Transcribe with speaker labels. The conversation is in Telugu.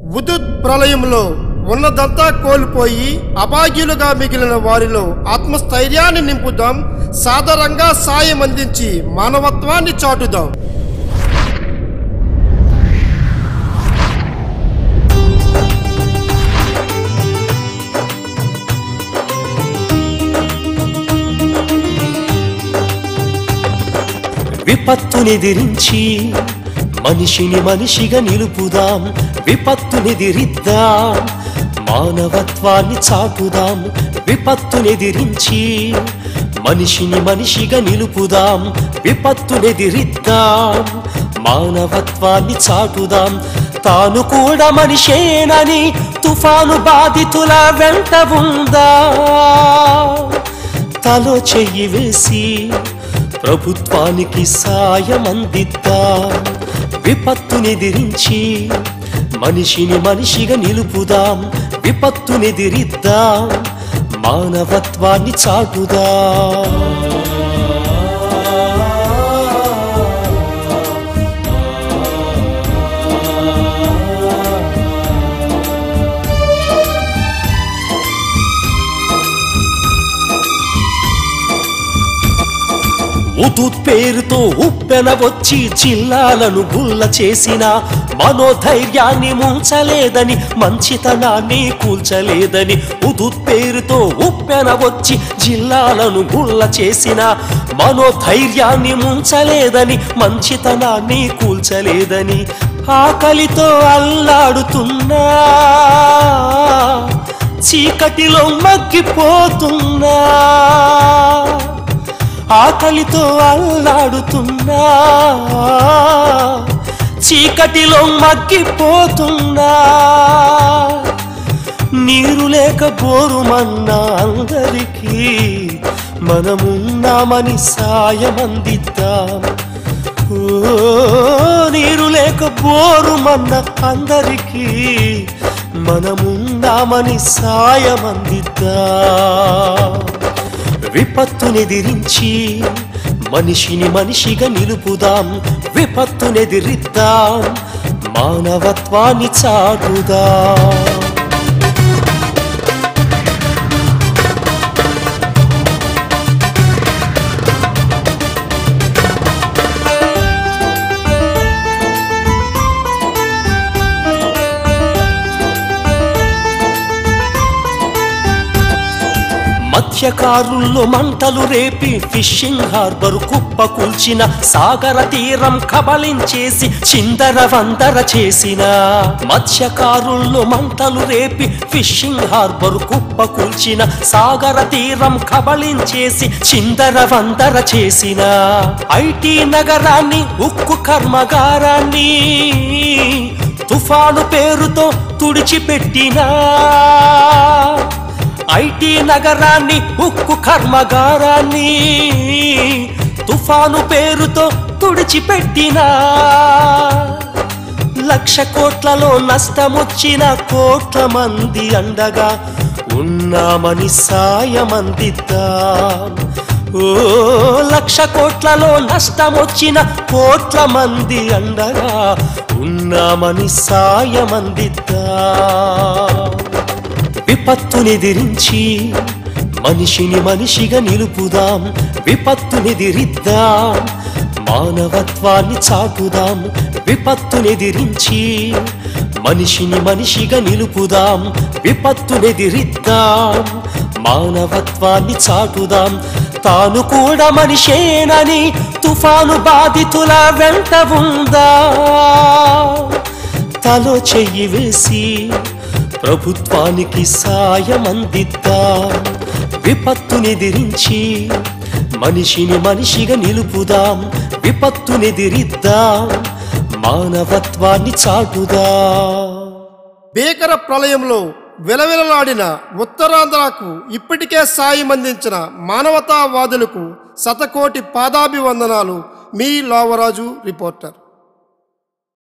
Speaker 1: ఉదుత్ ప్రళయంలో ఉన్నదంతా కోల్పోయి అభాగ్యులుగా మిగిలిన వారిలో ఆత్మస్థైర్యాన్ని నింపుదాం. సాదరంగా సాయం అందించి మానవత్వాన్ని చాటుదాం.
Speaker 2: విపత్తునెదిరించి మనిషిని మనిషిగా నిలుపుదాం. విపత్తునెదిరిద్దాం, మానవత్వాన్ని చాటుదాం. విపత్తునెదిరించి మనిషిని మనిషిగా నిలుపుదాం. విపత్తునెదిరిద్దాం, మానవత్వాన్ని చాటుదాం. తాను కూడా మనిషేనని తుఫాను బాధితుల వెంట ఉందా, తలో చెయ్యి వేసి ప్రభుత్వానికి సాయం అందిద్దాం. విపత్తునెదిరించి మనిషిని మనిషిగా నిలుపుదాం. విపత్తునెదిరిద్దాం, మానవత్వాన్ని చాటుదాం. ఉదుత్ పేరుతో ఉప్పెన వచ్చి జిల్లాలను గుల్ల చేసిన మనోధైర్యాన్ని ముంచలేదని, మంచితనాన్ని కూల్చలేదని. ఉదుత్ పేరుతో ఉప్పెన వచ్చి జిల్లాలను గుల్ల చేసిన మనోధైర్యాన్ని ముంచలేదని, మంచితనాన్ని కూల్చలేదని. ఆకలితో అల్లాడుతున్నా, చీకటిలో మగ్గిపోతున్నా, ఆకలితో అల్లాడుతున్నా, చీకటిలో మగ్గిపోతున్నా. నీరు లేక బోరుమన్నా అందరికీ మనమున్నామని సాయం అందిద్దాం. నీరు లేక బోరుమన్న అందరికీ మనమున్నామని సాయం అందిద్దాం. విపత్తునెదిరించి మనిషిని మనిషిగా నిలుపుదాం. విపత్తునెదిరిద్దాం, మానవత్వాన్ని చాటుదాం. మత్స్యకారుల్లో మంటలు రేపి ఫిషింగ్ హార్బర్ కుప్ప కూల్చిన, సాగర తీరం కబళించేసి చిందర వందర చేసిన. మత్స్యకారుల్లో మంటలు రేపి ఫిషింగ్ హార్బర్ కుప్ప కూల్చిన, సాగర తీరం కబళించేసి చిందర వందర చేసిన. ఐటీ నగరాన్ని, ఉక్కు కర్మగారాన్ని తుఫాను పేరుతో తుడిచిపెట్టినా. ఐటీ నగరాన్ని, ఉక్కు కర్మగారాన్ని తుఫాను పేరుతో తుడిచిపెట్టినా. 1,00,000 కోట్లలో నష్టమొచ్చిన కోట్ల మంది అండగా ఉన్నామని సాయం అందిద్దాం. 1,00,000 కోట్లలో నష్టమొచ్చిన కోట్ల మంది అండగా ఉన్నామని సాయం అందిద్దాం. విపత్తునెదిరించి మనిషిని మనిషిగా నిలుపుదాం. విపత్తునెదిరిద్దాం, మానవత్వాన్ని చాటుదాం. విపత్తునెదిరించి మనిషిని మనిషిగా నిలుపుదాం. విపత్తునెదిరిద్దాం, మానవత్వాన్ని చాటుదాం. తాను కూడా మనిషేనని తుఫాను బాధితుల వెంట ఉందా, తలో చెయ్యి వేసి ప్రభుత్వానికి సాయం అందిద్దాం. విపత్తునెదిరించి మనిషిని మనిషిగా నిలుపుదాం. విపత్తునెదిరిద్దాం, మానవత్వాన్ని చాటుదాం.
Speaker 1: భీకర ప్రళయంలో విలవిలలాడిన ఉత్తరాంధ్రకు ఇప్పటికే సాయం అందించిన మానవతావాదులకు శతకోటి పాదాభివందనాలు. మీ లావరాజు రిపోర్టర్.